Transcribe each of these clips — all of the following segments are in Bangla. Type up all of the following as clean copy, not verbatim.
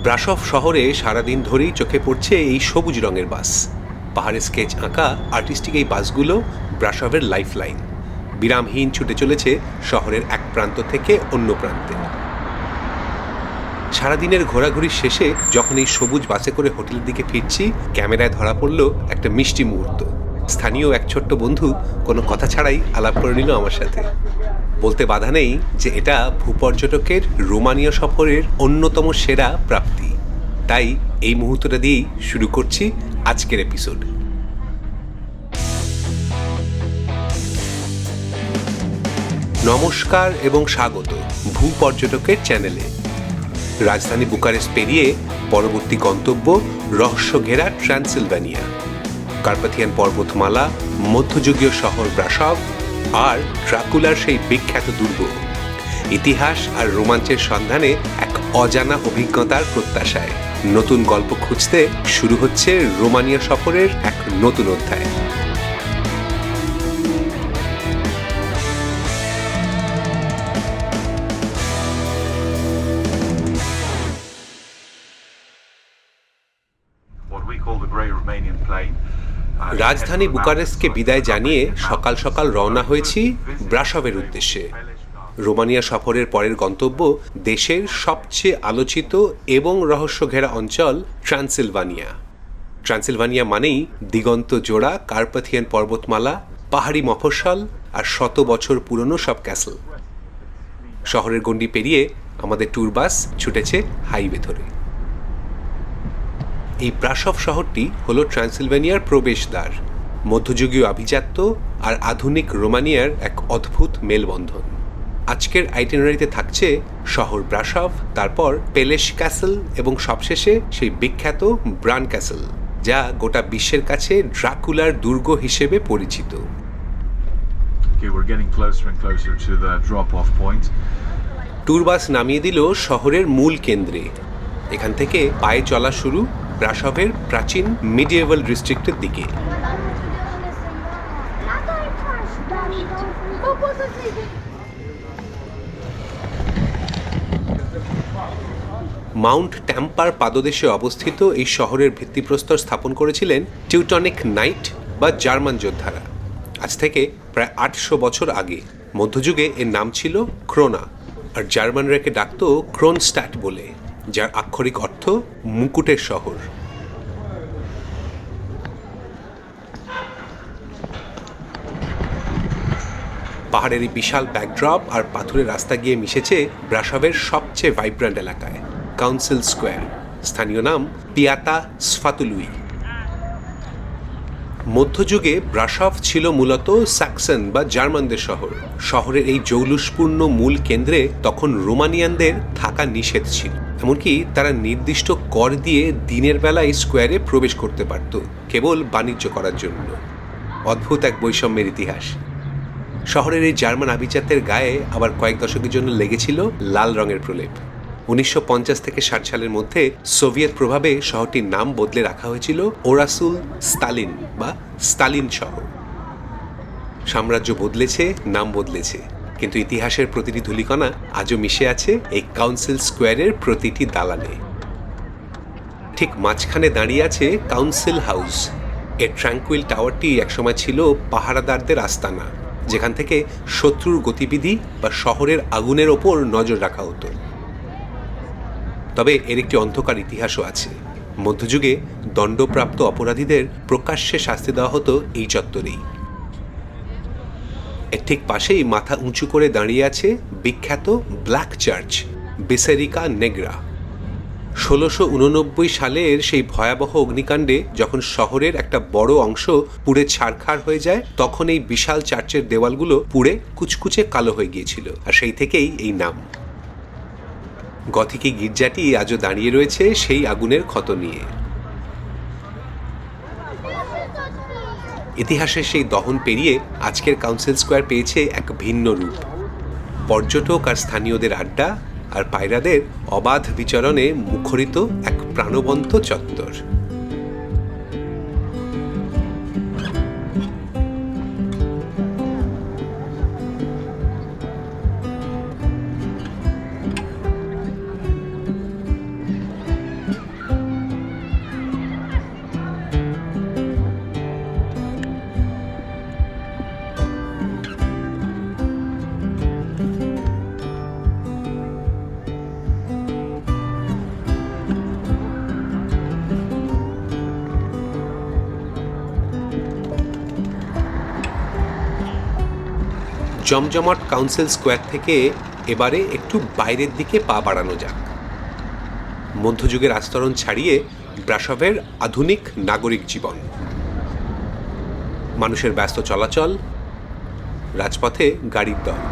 ব্রাসভ শহরে সারাদিন ধরেই চোখে পড়ছে এই সবুজ রঙের বাস। পাহাড়ে স্কেচ আঁকা আর্টিস্টিক এই বাসগুলো ব্রাসভের লাইফ লাইন। বিরামহীন ছুটে চলেছে শহরের এক প্রান্ত থেকে অন্য প্রান্তে। সারাদিনের ঘোরাঘুরির শেষে যখন এই সবুজ বাসে করে হোটেলের দিকে ফিরছি, ক্যামেরায় ধরা পড়ল একটা মিষ্টি মুহূর্ত। স্থানীয় এক ছোট্ট বন্ধু কোনো কথা ছাড়াই আলাপ করে নিল আমার সাথে। বলতে বাধা নেই যে এটা ভূপর্যটকের রোমানিয়া সফরের অন্যতম সেরা প্রাপ্তি। তাই এই মুহূর্তটা দিয়েই শুরু করছি আজকের এপিসোড। নমস্কার এবং স্বাগত ভূপর্যটকের চ্যানেলে। রাজধানী বুকারেস্ট পেরিয়ে পরবর্তী গন্তব্য রহস্য ঘেরা ট্রান্সিলভানিয়া, কার্পাথিয়ান পর্বতমালা, মধ্যযুগীয় শহর ব্রাসভ আর ড্রাকুলার সেই বিখ্যাত দুর্গ। ইতিহাস আর রোমাঞ্চের সন্ধানে এক অজানা অভিজ্ঞতার প্রত্যাশায় নতুন গল্প খুঁজতে শুরু হচ্ছে রোমানিয়া সফরের এক নতুন অধ্যায়। রাজধানী বুকারেস্টকে বিদায় জানিয়ে সকাল সকাল রওনা হয়েছি ব্রাসভের উদ্দেশ্যে। রোমানিয়া সফরের পরের গন্তব্য দেশের সবচেয়ে আলোচিত এবং রহস্য ঘেরা অঞ্চল ট্রান্সিলভানিয়া। ট্রান্সিলভানিয়া মানেই দিগন্ত জোড়া কার্পাথিয়ান পর্বতমালা, পাহাড়ি মফস্বল আর শত বছর পুরনো সব ক্যাসল। শহরের গণ্ডি পেরিয়ে আমাদের ট্যুর বাস ছুটেছে হাইওয়ে ধরে। এই ব্রাসভ শহরটি হলো ট্রান্সিলভানিয়ার প্রবেশদ্বার, মধ্যযুগীয় আভিজাত্য আর আধুনিক রোমানিয়ার এক অদ্ভুত মেলবন্ধন। আজকের আইটিনারিতে থাকছে শহর ব্রাসভ, তারপর পেলেশ ক্যাসল এবং সবশেষে সেই বিখ্যাত ব্রান ক্যাসল, যা গোটা বিশ্বের কাছে ড্রাকুলার দুর্গ হিসেবে পরিচিত। ট্যুর বাস নামিয়ে দিল শহরের মূল কেন্দ্রে। এখান থেকে পায়ে চলা শুরু ব্রাসভের প্রাচীন মিডিয়েভাল ডিস্ট্রিক্টের দিকে। মাউন্ট ট্যাম্পার পাদদেশে অবস্থিত এই শহরের ভিত্তিপ্রস্তর স্থাপন করেছিলেন টিউটনিক নাইট বা জার্মান যোদ্ধারা, আজ থেকে প্রায় 800 বছর আগে। মধ্যযুগে এর নাম ছিল ক্রোনা, আর জার্মানরা একে ডাকত ক্রোনস্ট্যাট বলে, যার আক্ষরিক অর্থ মুকুটের শহর। পাহাড়ের এই বিশাল ব্যাকড্রপ আর পাথুরের রাস্তা গিয়ে মিশেছে ব্রাসভের সবচেয়ে ভাইব্রেন্ট এলাকায়, কাউন্সিল স্কোয়ার। স্থানীয় নাম পিয়াতা স্ফাতুলুই। মধ্যযুগে ব্রাসভ ছিল মূলত স্যাক্সন বা জার্মানদের শহর। শহরের এই জৌলুসপূর্ণ মূল কেন্দ্রে তখন রোমানিয়ানদের থাকা নিষেধ ছিল, এমনকি তারা নির্দিষ্ট কর দিয়ে দিনের বেলা এই স্কোয়ারে প্রবেশ করতে পারত, কেবল বাণিজ্য করার জন্য। অদ্ভুত এক বৈষম্যের ইতিহাস। শহরের এই জার্মান আভিজাত্যের গায়ে আবার কয়েক দশকের জন্য লেগেছিল লাল রঙের প্রলেপ। 1950 থেকে 60 সালের মধ্যে সোভিয়েত প্রভাবে শহরটির নাম বদলে রাখা হয়েছিল ওরাসুল স্তালিন বা স্তালিন শহর। সাম্রাজ্য বদলেছে, নাম বদলেছে, কিন্তু ইতিহাসের প্রতিটি ধূলিকণা আজও মিশে আছে এই কাউন্সিল স্কোয়ারের প্রতিটি দালানে। ঠিক মাঝখানে দাঁড়িয়ে আছে কাউন্সিল হাউস। এর ট্র্যাঙ্কুইল টাওয়ারটি একসময় ছিল পাহারাদারদের আস্তানা, যেখান থেকে শত্রুর গতিবিধি বা শহরের আগুনের ওপর নজর রাখা হতো। তবে এর একটি অন্ধকার ইতিহাসও আছে। মধ্যযুগে দণ্ডপ্রাপ্ত অপরাধীদের প্রকাশ্যে শাস্তি দেওয়া হতো এই চত্বরেই। এর ঠিক পাশেই মাথা উঁচু করে দাঁড়িয়ে আছে বিখ্যাত ব্ল্যাক চার্চ বিসেরিকা নেগ্রা। 1689 সালের সেই ভয়াবহ অগ্নিকাণ্ডে যখন শহরের একটা বড় অংশ পুড়ে ছারখার হয়ে যায়, তখন এই বিশাল চার্চের দেওয়ালগুলো পুড়ে কুচকুচে কালো হয়ে গিয়েছিল, আর সেই থেকেই এই নাম। গথিক গির্জাটি আজও দাঁড়িয়ে রয়েছে সেই আগুনের ক্ষত নিয়ে। ইতিহাসের সেই দহন পেরিয়ে আজকের কাউন্সিল স্কোয়ার পেয়েছে এক ভিন্ন রূপ। পর্যটক আর স্থানীয়দের আড্ডা আর পায়রাদের অবাধ বিচরণে মুখরিত এক প্রাণবন্ত চত্বর। জমজমাট কাউন্সিল স্কোয়ার থেকে এবারে একটু বাইরের দিকে পা বাড়ানো যাক। মধ্যযুগের আস্তরণ ছাড়িয়ে ব্রাসভের আধুনিক নাগরিক জীবন, মানুষের ব্যস্ত চলাচল, রাজপথে গাড়ির দল।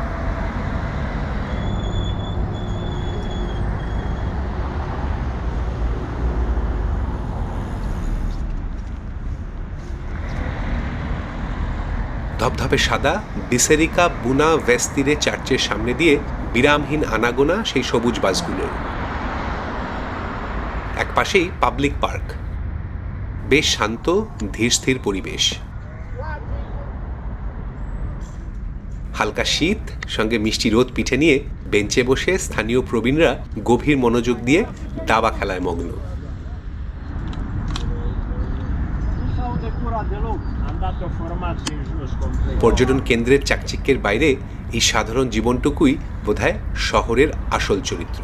ধবধবে সাদা বিসেরিকা বুনা ভেস্তিরে চার্চের সামনে দিয়ে বিরামহীন আনাগোনা সেই সবুজ বাসগুলোর। এক পাশেই পাবলিক পার্ক, বেশ শান্ত ধীরস্থির পরিবেশ। হালকা শীত সঙ্গে মিষ্টি রোদ পিঠে নিয়ে বেঞ্চে বসে স্থানীয় প্রবীণরা গভীর মনোযোগ দিয়ে দাবা খেলায় মগ্ন। পর্যটন কেন্দ্রের চাকচিক্যের বাইরে এই সাধারণ জীবনটুকুই বোধহয় শহরের আসল চরিত্র।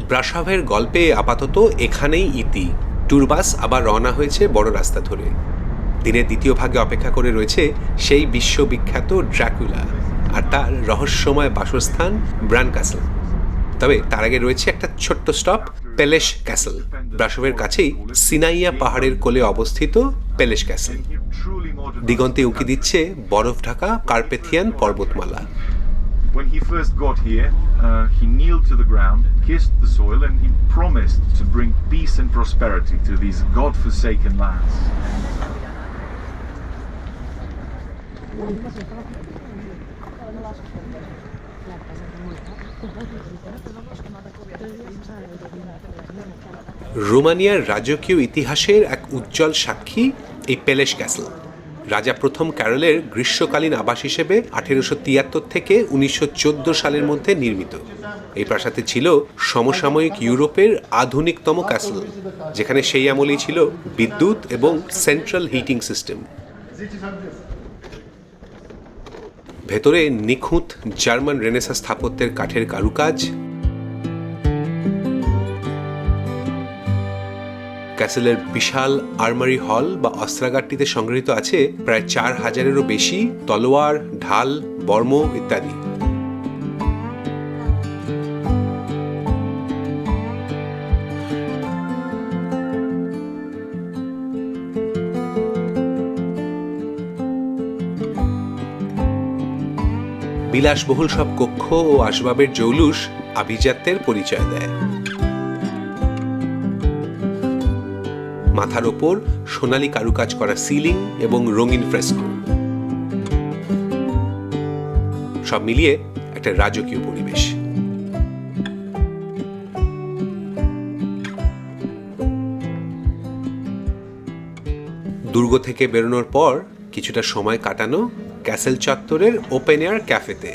ব্রাসভের গল্পে আপাতত এখানেই ইতি। ট্যুরবাস আবার রওনা হয়েছে বড় রাস্তা ধরে। দিনের দ্বিতীয় ভাগে অপেক্ষা করে রয়েছে সেই বিশ্ববিখ্যাত ড্রাকুলা আর তার রহস্যময় বাসস্থান ব্রান ক্যাসল। তবে তার আগে রয়েছে একটা ছোট্ট স্টপ, পেলেশ ক্যাসল। ব্রাসভের কাছেই সিনাইয়া পাহাড়ের কোলে অবস্থিত পেলেশ ক্যাসল। দিগন্তে উঁকি দিচ্ছে বরফ ঢাকা কার্পেথিয়ান পর্বতমালা। When he first got here, he kneeled to the ground, kissed the soil, and he promised to bring peace and prosperity to these God-forsaken lands. রোমানিয়ার রাজকীয় ইতিহাসের এক উজ্জ্বল সাক্ষী এই পেলেশ ক্যাসল। রাজা প্রথম ক্যারলের গ্রীষ্মকালীন আবাস হিসেবে 1873 থেকে 1914 সালের মধ্যে নির্মিত। এই প্রাসাদে ছিল সমসাময়িক ইউরোপের আধুনিকতম ক্যাসল, যেখানে সেই আমলেই ছিল বিদ্যুৎ এবং সেন্ট্রাল হিটিং সিস্টেম। ভেতরে নিখুঁত জার্মান রেনেসাঁ স্থাপত্যের কাঠের কারুকাজ, ক্যাসেলের বিশাল আর্মারি হল বা অস্ত্রাগারটিতে সংগৃহীত আছে প্রায় 4000-এরও বেশি তলোয়ার, ঢাল, বর্ম ইত্যাদি। বিলাসবহুল সব কক্ষ ও আসবাবের জৌলুস আভিজাত্যের পরিচয় দেয়। মাথার ওপর সোনালী কারুকাজ করা সিলিং এবং রঙিন ফ্রেস্কো, সব মিলিয়ে একটা রাজকীয় পরিবেশ। দুর্গ থেকে বেরোনোর পর কিছুটা সময় কাটানো ক্যাসেল চত্বরের ওপেন এয়ার ক্যাফেতে।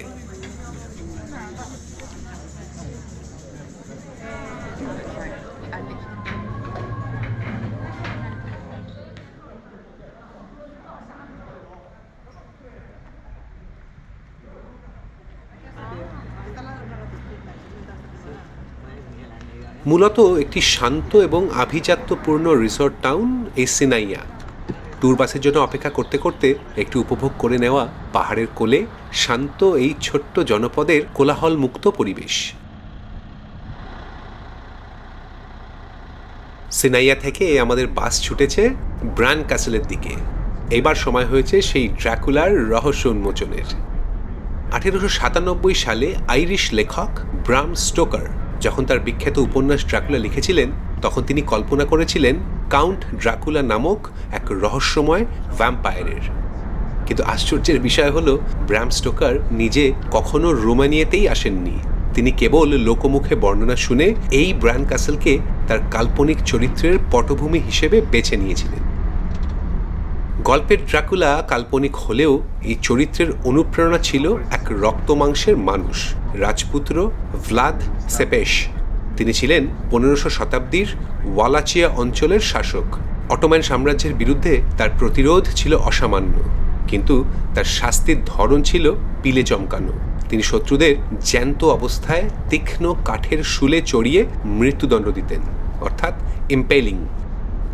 মূলত একটি শান্ত এবং আভিজাত্যপূর্ণ রিসোর্ট টাউন এই সিনাইয়া। ট্যুর বাসের জন্য অপেক্ষা করতে করতে একটু উপভোগ করে নেওয়া পাহাড়ের কোলে শান্ত এই ছোট্ট জনপদের কোলাহল মুক্ত পরিবেশ। সিনাইয়া থেকে আমাদের বাস ছুটেছে ব্রান ক্যাসেলের দিকে। এবার সময় হয়েছে সেই ড্রাকুলার রহস্য উন্মোচনের। 1897 সালে আইরিশ লেখক ব্রাম স্টোকার যখন তার বিখ্যাত উপন্যাস ড্রাকুলা লিখেছিলেন, তখন তিনি কল্পনা করেছিলেন কাউন্ট ড্রাকুলা নামক এক রহস্যময় ভ্যাম্পায়ারের। কিন্তু আশ্চর্যের বিষয় হলো ব্রাম স্টোকার নিজে কখনো রোমানিয়াতেই আসেননি। তিনি কেবল লোকমুখে বর্ণনা শুনে এই ব্রান ক্যাসেলকে তার কাল্পনিক চরিত্রের পটভূমি হিসেবে বেছে নিয়েছিলেন। গল্পের ড্রাকুলা কাল্পনিক হলেও এই চরিত্রের অনুপ্রেরণা ছিল এক রক্তমাংসের মানুষ, রাজপুত্র ভ্লাদ সেপেশ। তিনি ছিলেন 1500 শতাব্দীর ওয়ালাচিয়া অঞ্চলের শাসক। অটোম্যান সাম্রাজ্যের বিরুদ্ধে তার প্রতিরোধ ছিল অসামান্য, কিন্তু তার শাস্তির ধরন ছিল পিলে চমকানো। তিনি শত্রুদের জ্যান্ত অবস্থায় তীক্ষ্ণ কাঠের শুলে চড়িয়ে মৃত্যুদণ্ড দিতেন, অর্থাৎ ইম্পেলিং।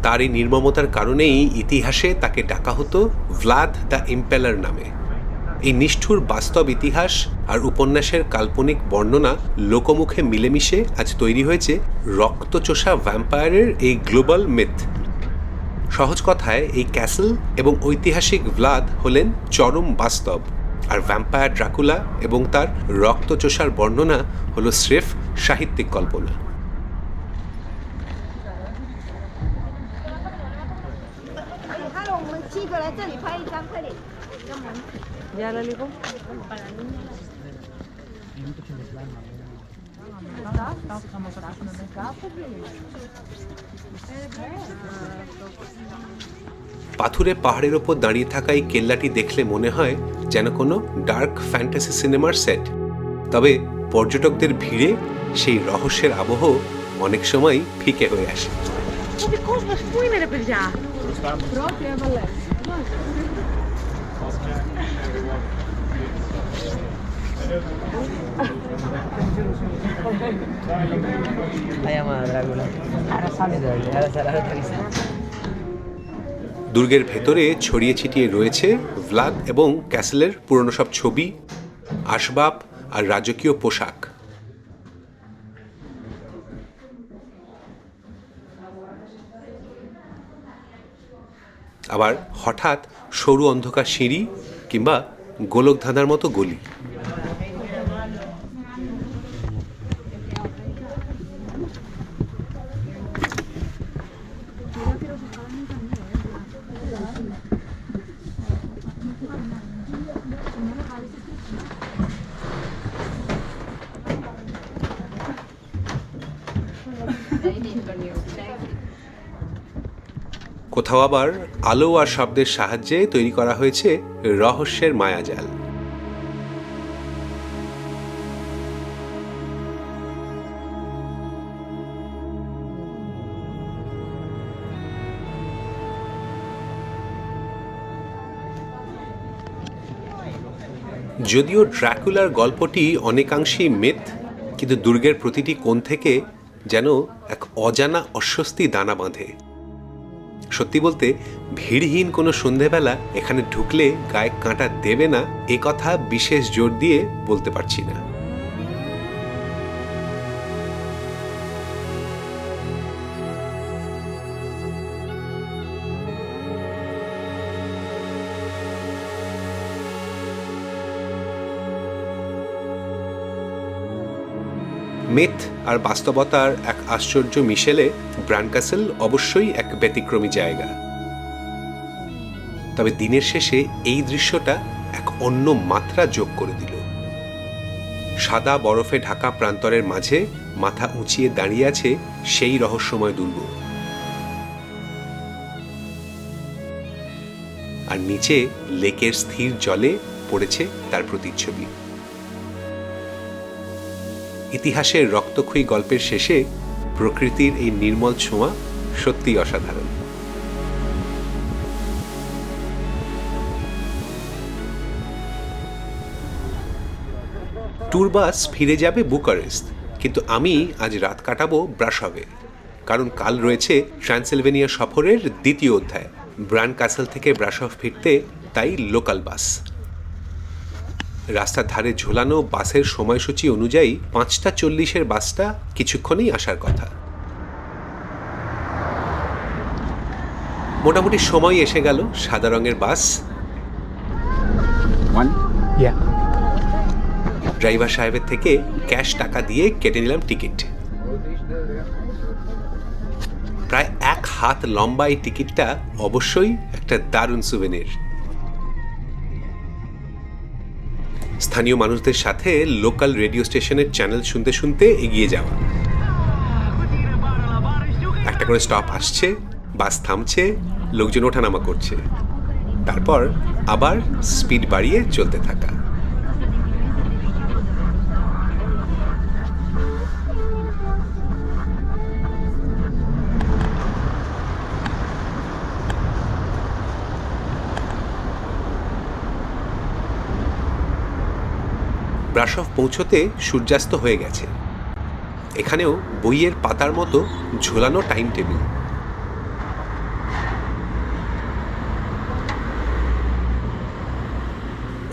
তার এই নির্মমতার কারণেই ইতিহাসে তাকে ডাকা হতো ভ্লাদ দ্য ইম্পেলার নামে। এই নিষ্ঠুর বাস্তব ইতিহাস আর উপন্যাসের কাল্পনিক বর্ণনা লোকমুখে মিলেমিশে আজ তৈরি হয়েছে রক্তচোষা ভ্যাম্পায়ারের এই গ্লোবাল মিথ। সহজ কথায় এই ক্যাসেল এবং ঐতিহাসিক ভ্লাদ হলেন চরম বাস্তব, আর ভ্যাম্পায়ার ড্রাকুলা এবং তার রক্তচোষার বর্ণনা হলো স্রেফ সাহিত্যিক কল্পনা। পাথুরে পাহাড়ের ওপর দাঁড়িয়ে থাকা এই কেল্লাটি দেখলে মনে হয় যেন কোনো ডার্ক ফ্যান্টাসি সিনেমার সেট। তবে পর্যটকদের ভিড়ে সেই রহস্যের আবহ অনেক সময় ফিকে হয়ে আসে। দুর্গের ভেতরে ছড়িয়ে ছিটিয়ে রয়েছে ভ্লাদ এবং ক্যাসেলের পুরনো সব ছবি, আসবাব আর রাজকীয় পোশাক। আবার হঠাৎ সরু অন্ধকার সিঁড়ি কিংবা গোলকধাঁধার মতো গলি। কোথাও আবার আলো আর শব্দের সাহায্যে তৈরি করা হয়েছে রহস্যের মায়াজাল। যদিও ড্রাকুলার গল্পটি অনেকাংশেই মিথ, কিন্তু দুর্গের প্রতিটি কোণ থেকে যেন এক অজানা অস্বস্তি দানা বাঁধে। সত্যি বলতে ভিড়হীন কোনো সন্ধেবেলা এখানে ঢুকলে গায়ে কাঁটা দেবে না এ কথা বিশেষ জোর দিয়ে বলতে পারছি না। মিথ আর বাস্তবতার এক আশ্চর্য মিশেলে ব্রান ক্যাসেল অবশ্যই এক ব্যতিক্রমী জায়গা। তবে দিনের শেষে এই দৃশ্যটা এক অন্য মাত্রা যোগ করে দিল। সাদা বরফে ঢাকা প্রান্তরের মাঝে মাথা উঁচিয়ে দাঁড়িয়ে আছে সেই রহস্যময় দুর্গ, আর নিচে লেকের স্থির জলে পড়েছে তার প্রতিচ্ছবি। ইতিহাসের রক্তক্ষয়ী গল্পের শেষে প্রকৃতির এই নির্মল ছোঁয়া সত্যিই অসাধারণ। ট্যুর বাস ফিরে যাবে বুকারেস্ট, কিন্তু আমি আজ রাত কাটাবো ব্রাসভে, কারণ কাল রয়েছে ট্রান্সিলভেনিয়া সফরের দ্বিতীয় অধ্যায়। ব্রান ক্যাসেল থেকে ব্রাসভ ফিরতে তাই লোকাল বাস। রাস্তার ধারে ঝোলানো বাসের সময়সূচি অনুযায়ী 5:40 বাসটা কিছুক্ষণেই আসার কথা। মোটামুটি সময় এসে গেল। সাদা রঙের বাস। ড্রাইভার সাহেবের থেকে ক্যাশ টাকা দিয়ে কেটে নিলাম টিকিট। প্রায় 1 হাত লম্বা এই টিকিটটা অবশ্যই একটা দারুণ সুভেনির। স্থানীয় মানুষদের সাথে লোকাল রেডিও স্টেশনের চ্যানেল শুনতে শুনতে এগিয়ে যাওয়া। একটা করে স্টপ আসছে, বাস থামছে, লোকজন ওঠানামা করছে, তারপর আবার স্পিড বাড়িয়ে চলতে থাকা। ব্রাসভ পৌঁছতে সূর্যাস্ত হয়ে গেছে। এখানেও বইয়ের পাতার মতো ঝোলানো টাইম টেবিল।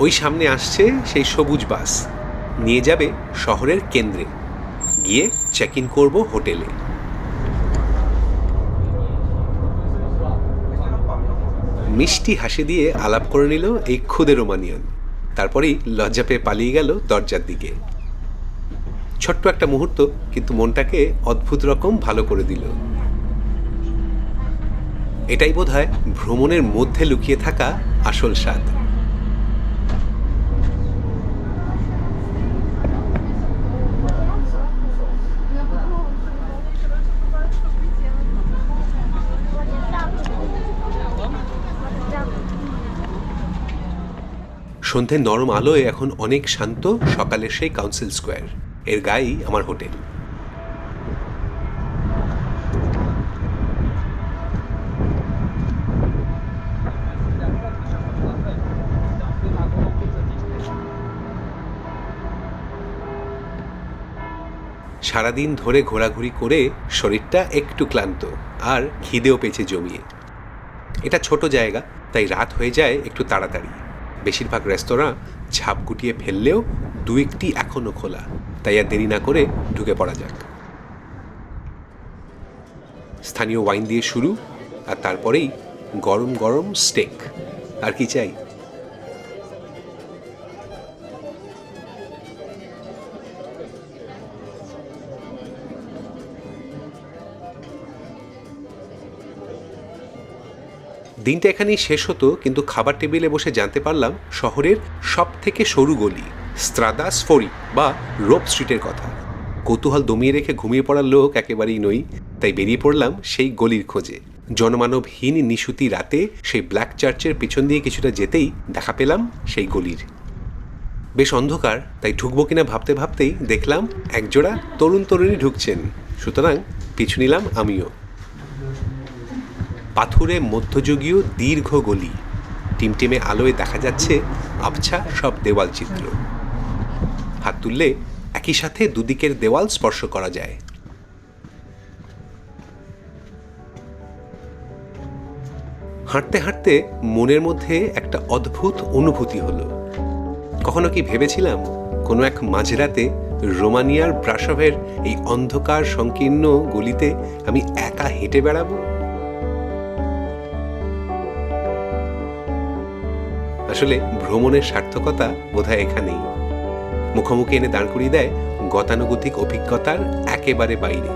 ওই সামনে আসছে সেই সবুজ বাস, নিয়ে যাবে শহরের কেন্দ্রে, গিয়ে চেক ইন করবো হোটেলে। মিষ্টি হাসি দিয়ে আলাপ করে নিল এই খুদে রোমানিয়ান, তারপরেই লজ্জা পেয়ে পালিয়ে গেল দরজার দিকে। ছোট্ট একটা মুহূর্ত, কিন্তু মনটাকে অদ্ভুত রকম ভালো করে দিল। এটাই বোধহয় ভ্রমণের মধ্যে লুকিয়ে থাকা আসল স্বাদ। সন্ধ্যে নরম আলোয় এখন অনেক শান্ত সকালের সেই কাউন্সিল স্কোয়ার, এর গায়েই আমার হোটেল। সারাদিন ধরে ঘোরাঘুরি করে শরীরটা একটু ক্লান্ত, আর খিদেও পেয়েছে জমিয়ে। এটা ছোট জায়গা, তাই রাত হয়ে যায় একটু তাড়াতাড়ি। বেশিরভাগ রেস্তোরাঁ ঝাঁপ গুটিয়ে ফেললেও দু একটি এখনো খোলা, তাই আর দেরি না করে ঢুকে পড়া যাক। স্থানীয় ওয়াইন দিয়ে শুরু, আর তারপরেই গরম গরম স্টেক। আর কি চাই? দিনটা এখানেই শেষ হতো, কিন্তু খাবার টেবিলে বসে জানতে পারলাম শহরের সব থেকে সরু গলি স্ত্রাদা স্ফোরি বা রোপ স্ট্রিটের কথা। কৌতূহল দমিয়ে রেখে ঘুমিয়ে পড়ার লোক একেবারেই নই, তাই বেরিয়ে পড়লাম সেই গলির খোঁজে। জনমানবহীন নিশুতি রাতে সেই ব্ল্যাক চার্চের পিছন দিয়ে কিছুটা যেতেই দেখা পেলাম সেই গলির। বেশ অন্ধকার, তাই ঢুকবো কিনা ভাবতে ভাবতেই দেখলাম একজোড়া তরুণ তরুণী ঢুকছেন, সুতরাং পিছু নিলাম আমিও। পাথুরে মধ্যযুগীয় দীর্ঘ গলি, টিমটিমে আলোয় দেখা যাচ্ছে আবছা সব দেওয়াল চিত্র। হাত তুললে একই সাথে দুদিকের দেওয়াল স্পর্শ করা যায়। হাঁটতে হাঁটতে মনের মধ্যে একটা অদ্ভুত অনুভূতি হলো। কখনো কি ভেবেছিলাম কোনো এক মাঝরাতে রোমানিয়ার ব্রাশভের এই অন্ধকার সংকীর্ণ গলিতে আমি একা হেঁটে বেড়াবো? আসলে ভ্রমণের সার্থকতা বোধহয় এখানেই, মুখোমুখি এনে দাঁড় করিয়ে দেয় গতানুগতিক অভিজ্ঞতার একেবারে বাইরে।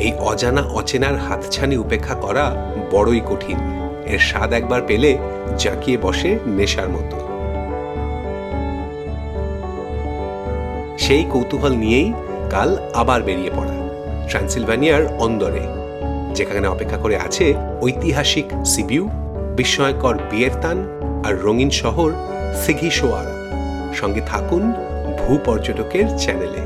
এই অজানা অচেনার হাতছানি উপেক্ষা করা বড়ই কঠিন। এর স্বাদ একবার পেলে জাঁকিয়ে বসে নেশার মতো। সেই কৌতূহল নিয়েই কাল আবার বেরিয়ে পড়া ট্রান্সিলভানিয়ার অন্দরে, যেখানে অপেক্ষা করে আছে ঐতিহাসিক সিবিউ, বিস্ময়কর বিয়ের তান আর রঙিন শহর সিঘিসোয়ারা। সঙ্গে থাকুন ভূপর্যটকের চ্যানেলে।